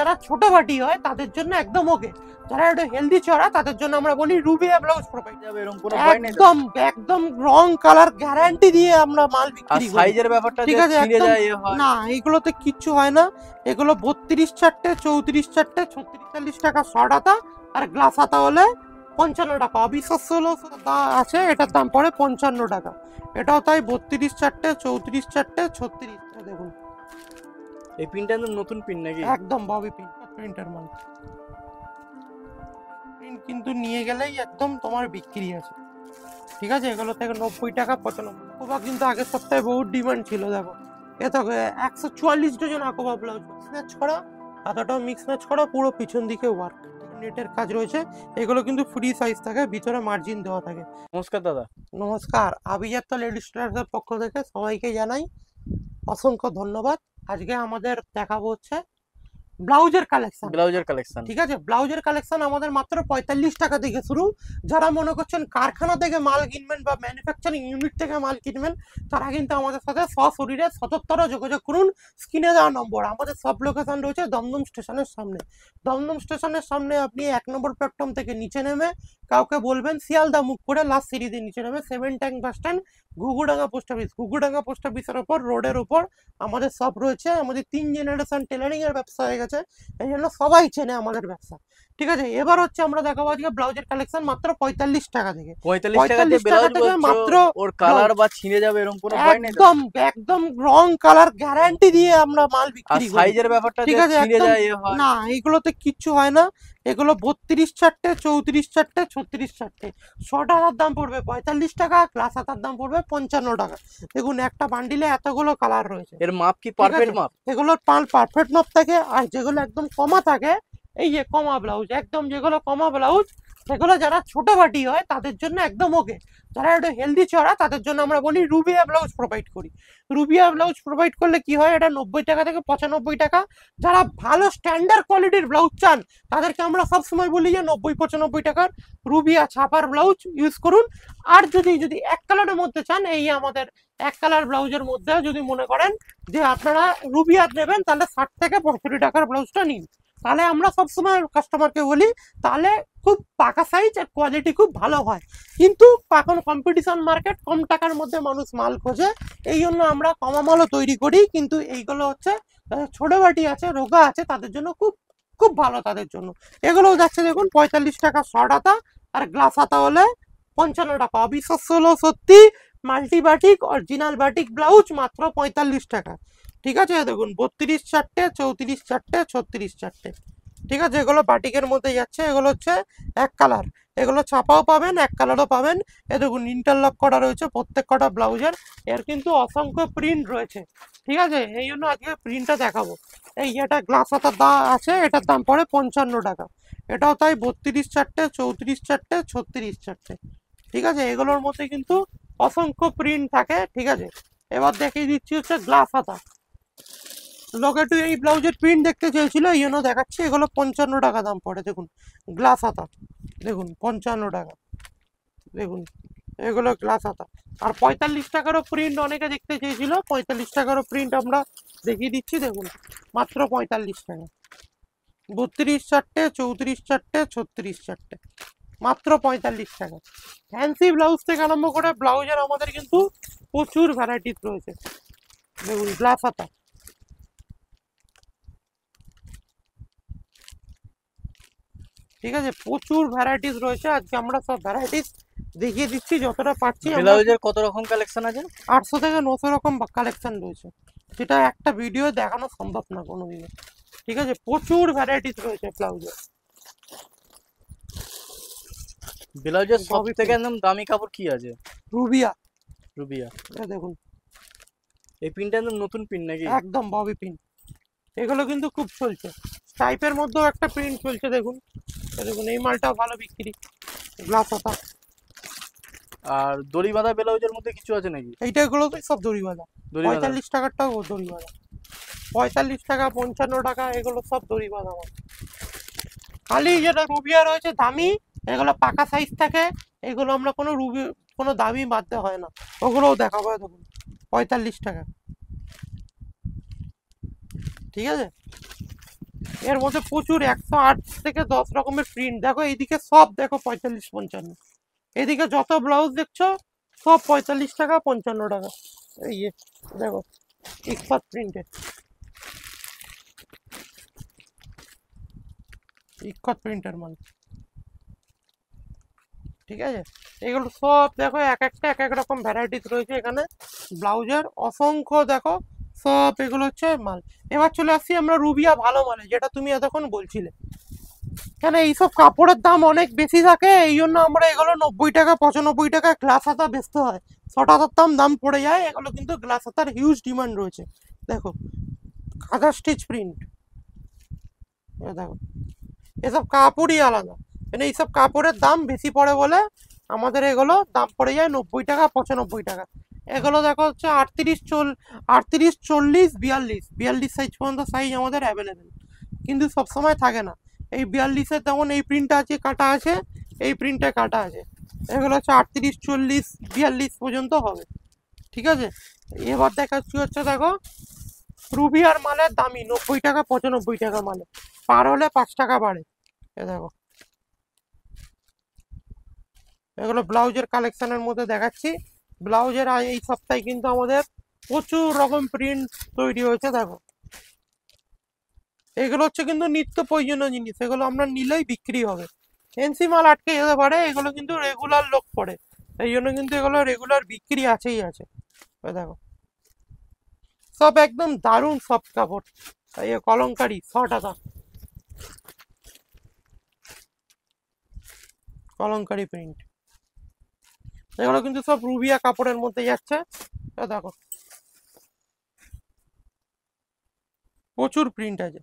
যারা ছোট বাটি হয় তাদের জন্য একদম ওকে, যারা একটু হেলদি চড়া তাদের জন্য আমরা বলি রুবিয়া ব্লাউজ প্রোভাইড যাবে, এরকম কোনো ভয় নেই, একদম একদম রং কালার গ্যারান্টি দিয়ে আমরা মাল বিক্রি করি। সাইজের ব্যাপারটা ঠিক আছে, ছিঁড়ে যায় না এগুলোতে কিচ্ছু হয় না। এগুলো 32 চারটে, 34 চারটে, 36 টাকা শর্ট হাতা, আর গ্লাস হাতা হলে 55 টাকা। অবিশ্বাস্য হলো আছে, এটার দাম পড়ে 55 টাকা। এটাও তাই 32 চারটে, 34 চারটে, 36। দেখুন এই পিনটা নতুন পিন নাকি? একদম ববি পিন, প্রিন্টার মাল। প্রিন্ট কিন্তু নিয়ে গেলেই একদম তোমার বিক্রি আছে। ঠিক আছে, এগুলো থেকে 90 টাকা 95। আকোবা কিন্তু আগের সপ্তাহে বহুত ডিমান্ড ছিল। দেখো এ তো 144 ডজন আকোবা ব্লাউজ স্ন্যাচ করা, হাতাটাও মিক্স ম্যাচ করা, পুরো পিছন দিকে ওয়ার্ক, নেটের কাজ রয়েছে। এগুলো কিন্তু ফ্রি সাইজ থাকে, ভিতরে মার্জিন দেওয়া থাকে। নমস্কার দাদা। নমস্কার, আভিজাত্য লেডিস টেলার্সের পক্ষ থেকে সবাইকে জানাই অসংখ্য ধন্যবাদ। আজকে আমাদের দেখাবো হচ্ছে ব্লাউজের কালেকশন। ঠিক আছে, ব্লাউজের কালেকশন আমাদের মাত্র 45 টাকা থেকে শুরু। যারা মনে করছেন কারখানা থেকে মাল কিনবেন বা ম্যানুফ্যাকচারিং ইউনিট থেকে মাল কিনবেন, তারা কিন্তু আমাদের সাথে সশরীরে 77 যোগাযোগ করুন। স্ক্রিনে দেওয়া নম্বর। আমাদের সব লোকেশন রয়েছে দমদম স্টেশনের সামনে। দমদম স্টেশনের সামনে আপনি 1 নম্বর প্ল্যাটফর্ম থেকে নিচে নেমে কাউকে বলবেন শিয়ালদা মুখ করে লাস্ট সিঁড়ি দিয়ে নিচে নেমে 7 tank bus stand, Ghughudanga post office. Ghughudanga post অফিসের ওপর রোডের ওপর আমাদের সব রয়েছে। আমাদের 3 জেনারেশন টেলারিং এর ব্যবসা হয়ে গেছে, এই জন্য সবাই চেনে আমাদের ব্যবসা। ঠিক আছে, এবার হচ্ছে আমরা দেখাবো আজকে ব্লাউজের কালেকশন মাত্র 45 টাকা থেকে। 45 টাকা থেকে মাত্র। ওর কালার বা ছিঁড়ে যাবে এরকম কোনো ভয় নেই? একদম একদম রং কালার গ্যারান্টি দিয়ে আমরা মাল বিক্রি করি। সাইজের ব্যাপারটা ঠিক আছে, ছিঁড়ে যায় না এগুলোতে কিচ্ছু হয় না। এগুলো 32 চারটে, 34 চারটে, 36 চারটে। শর্ট হাতার দাম পড়বে 45 টাকা, গ্লাস হাতার দাম পড়বে 55 টাকা। দেখুন একটা বান্ডিলে এতগুলো কালার রয়েছে। এর মাপ কি পারফেক্ট মাপ? এগুলোর পারফেক্ট মাপ থাকে, আর যেগুলো একদম কমা থাকে, এই যে কমা ব্লাউজ, একদম যেগুলো কমা ব্লাউজ, সেগুলো যারা ছোট বাটি হয় তাদের জন্য একদম ওকে। যারা একটু হেলদি চড়া তাদের জন্য আমরা বলি রুবিয়া ব্লাউজ প্রোভাইড করি। রুবিয়া ব্লাউজ প্রোভাইড করলে কি হয়, এটা 90 টাকা থেকে 95 টাকা। যারা ভালো স্ট্যান্ডার্ড কোয়ালিটির ব্লাউজ চান তাদেরকে আমরা সবসময় বলি যে 90-95 টাকার রুবিয়া ছাপার ব্লাউজ ইউজ করুন। আর যদি এক কালারের মধ্যে চান, এই আমাদের এক কালার ব্লাউজের মধ্যে যদি মনে করেন যে আপনারা রুবিয়ার নেবেন, তাহলে 60 থেকে 65 টাকার ব্লাউজটা নিন। তাহলে আমরা সবসময় কাস্টমারকে বলি, তাহলে খুব পাকা সাইজ আর কোয়ালিটি খুব ভালো হয়। কিন্তু এখন কম্পিটিশন মার্কেট, কম টাকার মধ্যে মানুষ মাল খোঁজে, এই জন্য আমরা কমা মালও তৈরি করি। কিন্তু এইগুলো হচ্ছে ছোট বাটি আছে, রোগা আছে, তাদের জন্য খুব খুব ভালো তাদের জন্য। এগুলোও যাচ্ছে দেখুন 45 টাকা শর্ট হাতা, আর গ্লাস হাতা হলে 55 টাকা। অবিশ্বাস্য হলো সত্যি, multi batik original batik blouse মাত্র 45 টাকা। ঠিক আছে, দেখুন 32 চারটে, 34 চারটে, 36 চারটে। ঠিক আছে, এগুলো বাটিকের মধ্যে যাচ্ছে। এগুলো হচ্ছে এক কালার, এগুলো ছাপাও পাবেন, এক কালারও পাবেন। এ দেখুন ইন্টারলক করা রয়েছে প্রত্যেক কটা ব্লাউজের। এর কিন্তু অসংখ্য প্রিন্ট রয়েছে। ঠিক আছে, এই জন্য আজকে প্রিন্টটা দেখাবো। এই এটা গ্লাস হাতার দাম আছে, এটার দাম পড়ে 55 টাকা। এটাও তাই 32 চারটে, 34 চারটে, 36 চারটে। ঠিক আছে, এগুলোর মধ্যে কিন্তু অসংখ্য প্রিন্ট থাকে। ঠিক আছে, এবার দেখিয়ে দিচ্ছি হচ্ছে গ্লাস হাতা। লোকে একটু এই ব্লাউজের প্রিন্ট দেখতে চেয়েছিল, এই জন্য দেখাচ্ছি। এগুলো 55 টাকা দাম পড়ে। দেখুন গ্লাস হাতা, দেখুন 55 টাকা। দেখুন এগুলো গ্লাস হাতা। আর 45 টাকারও প্রিন্ট অনেকে দেখতে চেয়েছিল, 45 টাকারও প্রিন্ট আমরা দেখিয়ে দিচ্ছি। দেখুন মাত্র 45 টাকা। 32 চারটে, 34 চারটে, 36 চারটে, মাত্র 45 টাকা। ফ্যান্সি ব্লাউজ থেকে আরম্ভ করে ব্লাউজের আমাদের কিন্তু প্রচুর ভ্যারাইটিস রয়েছে। দেখুন গ্লাস হাতা, ঠিক আছে, প্রচুর ভ্যারাইটিস রয়েছে। আজকে আমরা সব ভ্যারাইটিস দেখিয়ে দিচ্ছি যতটা পাচ্ছি। ব্লাউজের কত রকম কালেকশন আছে? 800 থেকে 900 রকম কালেকশন রয়েছে, যেটা একটা ভিডিও দেখানো সম্ভব না কোনোদিনও। ঠিক আছে, প্রচুর ভ্যারাইটিস রয়েছে ব্লাউজের। ব্লাউজের সব থেকে একদম দামি কাপড় কি আছে? রুবিয়া। দেখুন এই পিনটা একদম নতুন পিন নাকি? একদম ববি পিন। এগুলো কিন্তু খুব চলছে। টাইপের মধ্যেও একটা প্রিন্ট চলছে। দেখুন দেখুন এই মালটাও ভালো বিক্রি। গ্লাস হাতা। আর দড়ি বাঁধা ব্লাউজের মধ্যে কিছু আছে নাকি? এইটাগুলো তো সব দড়ি বাঁধা। 45 টাকারটাও দড়ি বাঁধা। 45 টাকা, 55 টাকা, এগুলো সব দড়ি বাঁধা মাল। খালি যেটা রুবিয়া রয়েছে দামি, এগুলো পাকা সাইজ থাকে। এগুলো আমরা কোনো দামি বাঁধতে হয় না। ওগুলোও দেখাবো। দেখুন 45 টাকা। ঠিক আছে, এর মধ্যে প্রচুর 108 থেকে 10 রকমের প্রিন্ট। দেখো এইদিকে সব দেখো 45-55, এদিকে যত ব্লাউজ দেখছো সব 45 টাকা 55 টাকা। এই যে দেখো ইস্পাত প্রিন্টের, ইস্পাত প্রিন্টের মাল, ঠিক আছে। এগুলো সব দেখো এক একটা এক এক রকম ভ্যারাইটিস রয়েছে এখানে ব্লাউজের, অসংখ্য দেখো সব এগুলো হচ্ছে মাল। এবার চলে আসছি আমরা রুবিয়া ভালো মালে, যেটা তুমি এতক্ষণ বলছিলে। কেন এইসব কাপড়ের দাম অনেক বেশি থাকে, এই জন্য আমরা এগুলো 90 টাকা 95 টাকা গ্লাস হাতা বেচতে হয়, 100 টাকার দাম পড়ে যায় এগুলো, কিন্তু গ্লাস হাতার হিউজ ডিমান্ড রয়েছে। দেখো খাদা স্টিচ প্রিন্ট, দেখো এসব কাপড়ই আলাদা, মানে এইসব কাপড়ের দাম বেশি পড়ে বলে আমাদের এগুলো দাম পড়ে যায় 90 টাকা 95 টাকা। এগুলো দেখো হচ্ছে 38 40 42 সাইজ পর্যন্ত সাইজ আমাদের অ্যাভেলেবেল, কিন্তু সবসময় থাকে না। এই 42-এর যেমন এই প্রিন্টটা আছে কাটা আছে, এই প্রিন্টটা কাটা আছে, এগুলো হচ্ছে 38 40 42 পর্যন্ত হবে, ঠিক আছে। এবার দেখাচ্ছি হচ্ছে দেখো রুবিয়ার মালের দামই 90 টাকা 95 টাকা মালে, পার হলে 5 টাকা বাড়ে। এ দেখো এগুলো ব্লাউজের কালেকশনের মধ্যে দেখাচ্ছি। ব্লাউজের এই সপ্তাহে কিন্তু আমাদের প্রচুর রকম প্রিন্ট তৈরি হয়েছে। দেখো এগুলো হচ্ছে কিন্তু নিত্য প্রয়োজনীয় জিনিস, এগুলো আমরা নিলেই বিক্রি হবে, ফ্যান্সি মাল আটকে যেতে পারে, এগুলো কিন্তু রেগুলার লোক পড়ে, এই জন্য কিন্তু এগুলো রেগুলার বিক্রি আছেই আছে। ওই দেখো সব একদম দারুণ সব কাপড়, এই কলঙ্কারি 100 টাকা, কলঙ্কারি প্রিন্ট, এগুলো কিন্তু সব রুবিয়া কাপড়ের মধ্যে যাচ্ছে। দেখো প্রচুর প্রিন্ট আছে,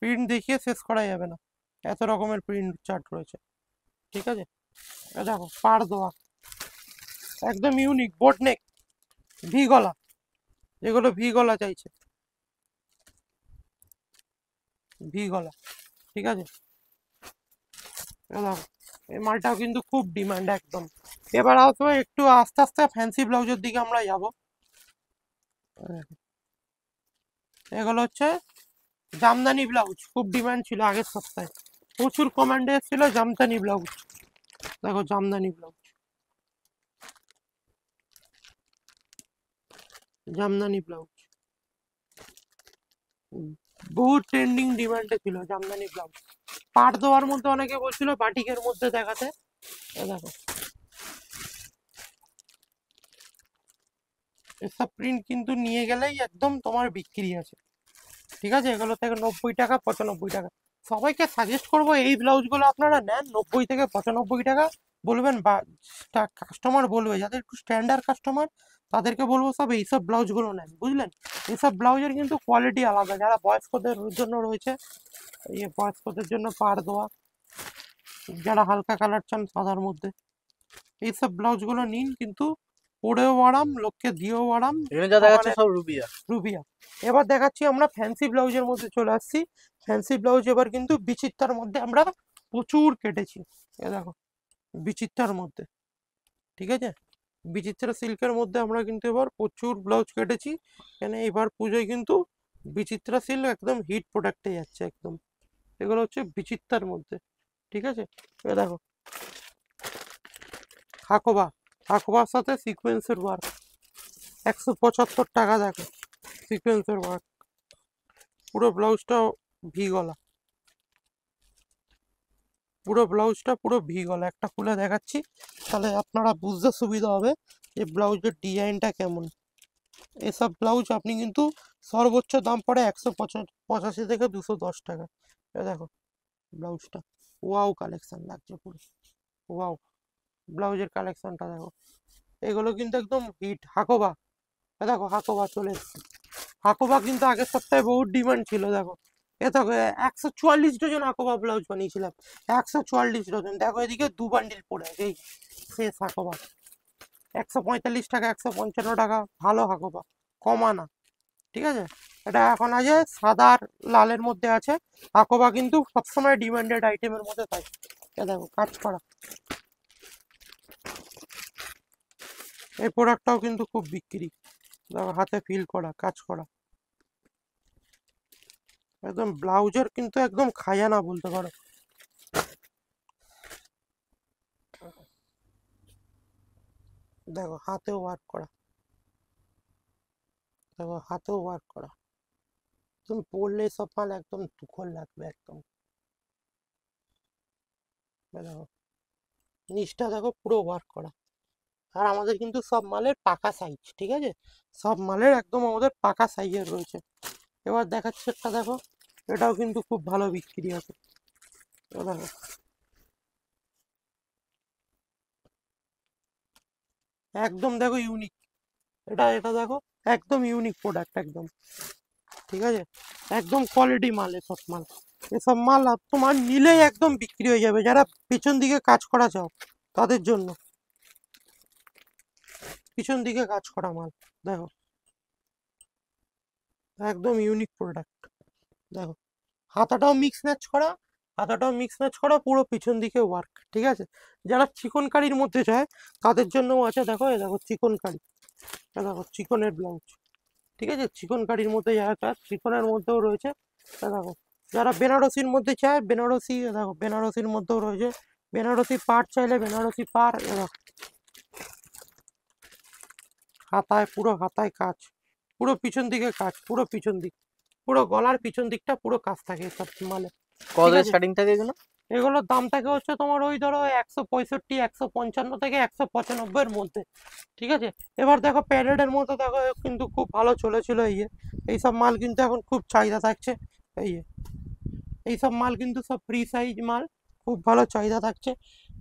প্রিন্ট দেখিয়ে শেষ করা যাবে না, এত রকমের প্রিন্ট চার্ট রয়েছে, ঠিক আছে। দেখো পাড় দেওয়া একদম ইউনিক বোট নেক, ভি গলা, যেগুলো ভি গলা চাইছে, ভি গলা, ঠিক আছে। দেখো এই মালটাও কিন্তু খুব ডিমান্ড একদম। এবার আসবো একটু আস্তে আস্তে ফ্যান্সি ব্লাউজের দিকে আমরা যাব। এগুলো হচ্ছে জামদানি ব্লাউজ, খুব ডিমান্ড ছিল আগের সপ্তাহে, প্রচুর কমেন্টে এসেছিল জামদানি ব্লাউজ। দেখো জামদানি ব্লাউজ, জামদানি ব্লাউজ বহু ট্রেন্ডিং ডিমান্ডে ছিল জামদানি ব্লাউজ। পাট দেওয়ার মধ্যে অনেকে বলছিল বাটিকের মধ্যে দেখাতে, দেখো এসব প্রিন্ট কিন্তু নিয়ে গেলেই একদম তোমার বিক্রি আছে, ঠিক আছে। এগুলো থেকে 90 টাকা 95 টাকা, সবাইকে সাজেস্ট করবো এই ব্লাউজগুলো আপনারা নেন 90 থেকে 95 টাকা। বলবেন বা কাস্টমার বলবে, যাদের একটু স্ট্যান্ডার্ড কাস্টমার তাদেরকে বলবো সব এইসব ব্লাউজগুলো নেন, বুঝলেন। এইসব ব্লাউজের কিন্তু কোয়ালিটি আলাদা, যারা বয়স্কদের জন্য রয়েছে, এই বয়স্কদের জন্য পাড় দেওয়া, যারা হালকা কালার চান সাদার মধ্যে, এইসব ব্লাউজগুলো নিন, কিন্তু পরেও আরাম, লোককে দিয়েও আরাম। এখানে যা দেখাচ্ছে সব রুবিয়া। রুবিয়া। এবার দেখাচ্ছি আমরা ফ্যান্সি ব্লাউজের মধ্যে চলে আসছি। ফ্যান্সি ব্লাউজ এবার কিন্তু বিচিত্রার মধ্যে আমরা প্রচুর কেটেছি, এ দেখো বিচিত্রার মধ্যে, ঠিক আছে। বিচিত্রা সিল্কের মধ্যে আমরা কিন্তু এবার প্রচুর ব্লাউজ কেটেছি, কেন এবার পুজোয় কিন্তু বিচিত্রা সিল্ক একদম হিট প্রোডাক্টে যাচ্ছে একদম। এগুলো হচ্ছে বিচিত্রার মধ্যে, ঠিক আছে। এ দেখো হাকোবা, হাকোবার সাথে সিকোয়েন্সের ওয়ার্ক, 175 টাকা। দেখো সিকোয়েন্সের ওয়ার্ক, পুরো ব্লাউজটা ভি গলা, পুরো ব্লাউজটা পুরো ভি গলা। একটা খুলে দেখাচ্ছি, তাহলে আপনারা বুঝতে সুবিধা হবে যে ব্লাউজের ডিজাইনটা কেমন। এসব ব্লাউজ আপনি কিন্তু সর্বোচ্চ দাম পড়ে 185 থেকে 210 টাকা। এ দেখো ব্লাউজটা, ওয়াও কালেকশন লাগছে পুরো, ওয়াও ব্লাউজের কালেকশনটা দেখো, এগুলো কিন্তু একদম হিট। হাকোবা, দেখো হাকোবা চলে এসছে, হাকোবা কিন্তু আগের সপ্তাহে বহুত ডিমান্ড ছিল। দেখো এ দেখো 144 ডজন হাকোবা ব্লাউজ বানিয়েছিলাম, 144 ডজন। দেখো এদিকে 2 বান্ডিল পড়ে আছে, এই শেষ হাকোবা, 145 টাকা 155 টাকা, ভালো হাকোবা, কমা না, ঠিক আছে। এটা এখন আছে সাদা আর লালের মধ্যে আছে। হাকোবা কিন্তু সবসময় ডিমান্ডেড আইটেমের মধ্যে থাকে। এ দেখো কাজ করা, এই প্রোডাক্টটাও কিন্তু খুব বিক্রি। দেখো হাতে ফিল করা, কাজ করা, একদম ব্লাউজের কিন্তু একদম খাজানা বলতে পারো। দেখো হাতেও ওয়ার্ক করা, দেখো হাতেও ওয়ার্ক করা, তুমি পরলে সব মাল একদম তুখর লাগবে একদম। দেখো নিচটা দেখো পুরো ওয়ার্ক করা। আর আমাদের কিন্তু সব মালের পাকা সাইজ, ঠিক আছে, সব মালের একদম আমাদের পাকা সাইজের রয়েছে। এবার দেখাচ্ছে একটা, দেখো এটাও কিন্তু খুব ভালো বিক্রি আছে। দেখো একদম দেখো ইউনিক, এটা এটা দেখো একদম ইউনিক প্রোডাক্ট একদম, ঠিক আছে, একদম কোয়ালিটি মাল এসব মাল। এসব মাল তোমার নিলেই একদম বিক্রি হয়ে যাবে, যারা পিছন দিকে কাজ করা চাও তাদের জন্য। পিছন দিকে কাজ করা মাল, দেখো একদম ইউনিক প্রোডাক্ট। দেখো হাতাটাও মিক্স ম্যাচ করা, হাতাটাও মিক্স ম্যাচ করা, পুরো পিছন দিকে ওয়ার্ক, ঠিক আছে। যারা চিকনকারির মধ্যে চায় তাদের জন্যও আছে, দেখো এ দেখো চিকনকারি, দেখো চিকনের ব্লাউজ, ঠিক আছে, চিকনকারির মধ্যে যারা চায় চিকনের মধ্যেও রয়েছে। দেখো যারা বেনারসির মধ্যে চায় বেনারসি, দেখো বেনারসির মধ্যেও রয়েছে, বেনারসি পাড় চাইলে বেনারসি পাড়। দেখো হাতায়, পুরো হাতায় কাজ, পুরো পিছন দিকে কাজ, পুরো পিছন দিক, পুরো গলার পিছন দিকটা পুরো কাজ থাকে এসব মালে। কত স্টার্টিং থাকে এগুলো? এগুলোর দাম থাকে হচ্ছে তোমার ওই ধরো 165, 155 থেকে 195-এর মধ্যে, ঠিক আছে। এবার দেখো প্যারেডের মধ্যে দেখো কিন্তু খুব ভালো চলেছিল এইসব মাল কিন্তু এখন খুব চাহিদা থাকছে। এই যে এইসব মাল কিন্তু সব ফ্রি সাইজ মাল, খুব ভালো চাহিদা থাকছে।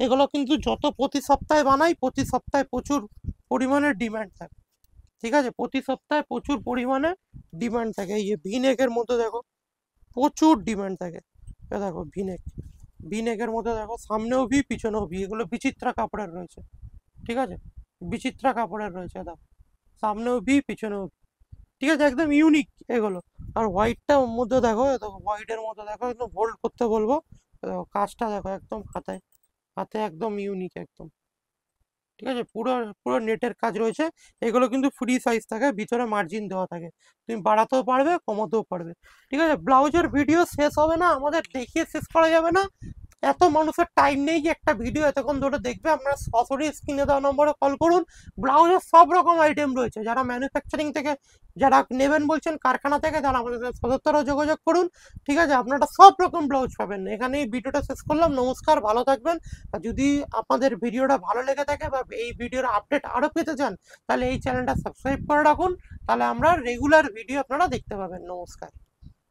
এগুলো কিন্তু যত প্রতি সপ্তাহে বানাই প্রতি সপ্তাহে প্রচুর পরিমাণে ডিমান্ড থাকে, ঠিক আছে, প্রতি সপ্তাহে প্রচুর পরিমাণে ডিমান্ড থাকে। এই যে ভিনেকের মধ্যে দেখো প্রচুর ডিমান্ড থাকে। এ দেখো ভিনেক, ভিনেকের মধ্যে দেখো সামনেও ভি পিছনেও ভি, এগুলো বিচিত্রা কাপড়ের রয়েছে, ঠিক আছে, বিচিত্রা কাপড়ের রয়েছে। দেখো সামনেও ভি পিছনেও ভি, ঠিক আছে, একদম ইউনিক এগুলো। আর হোয়াইটটা মধ্যে দেখো, এ দেখো হোয়াইটের মধ্যে দেখো একদম হোল্ড করতে বলবো। এ দেখো কাজটা দেখো একদম হাতে, হাতে একদম ইউনিক একদম, ঠিক আছে, পুরো পুরো নেটের কাজ রয়েছে। এগুলো কিন্তু ফ্রি সাইজ থাকে, ভিতরে মার্জিন দেওয়া থাকে, তুমি বাড়াতেও পারবে কমাতেও পারবে, ঠিক আছে। ব্লাউজের ভিডিও শেষ হবে না, আমাদের দেখিয়ে শেষ করা যাবে না, এত মানুষের টাইম নেই যে একটা ভিডিও এতক্ষণ ধরে দেখবে। আপনারা সরাসরি স্ক্রিনে দেওয়া নম্বরে কল করুন। ব্লাউজের সব রকম আইটেম রয়েছে, যারা ম্যানুফ্যাকচারিং থেকে যারা নেবেন বলছেন কারখানা থেকে, তারা আমাদের সাথে সদুত্তরে যোগাযোগ করুন, ঠিক আছে, আপনারা সব রকম ব্লাউজ পাবেন। এখানে এই ভিডিওটা শেষ করলাম, নমস্কার, ভালো থাকবেন। আর যদি আপনাদের ভিডিওটা ভালো লেগে থাকে বা এই ভিডিওর আপডেট আরও পেতে চান, তাহলে এই চ্যানেলটা সাবস্ক্রাইব করে রাখুন, তাহলে আমরা রেগুলার ভিডিও আপনারা দেখতে পাবেন। নমস্কার।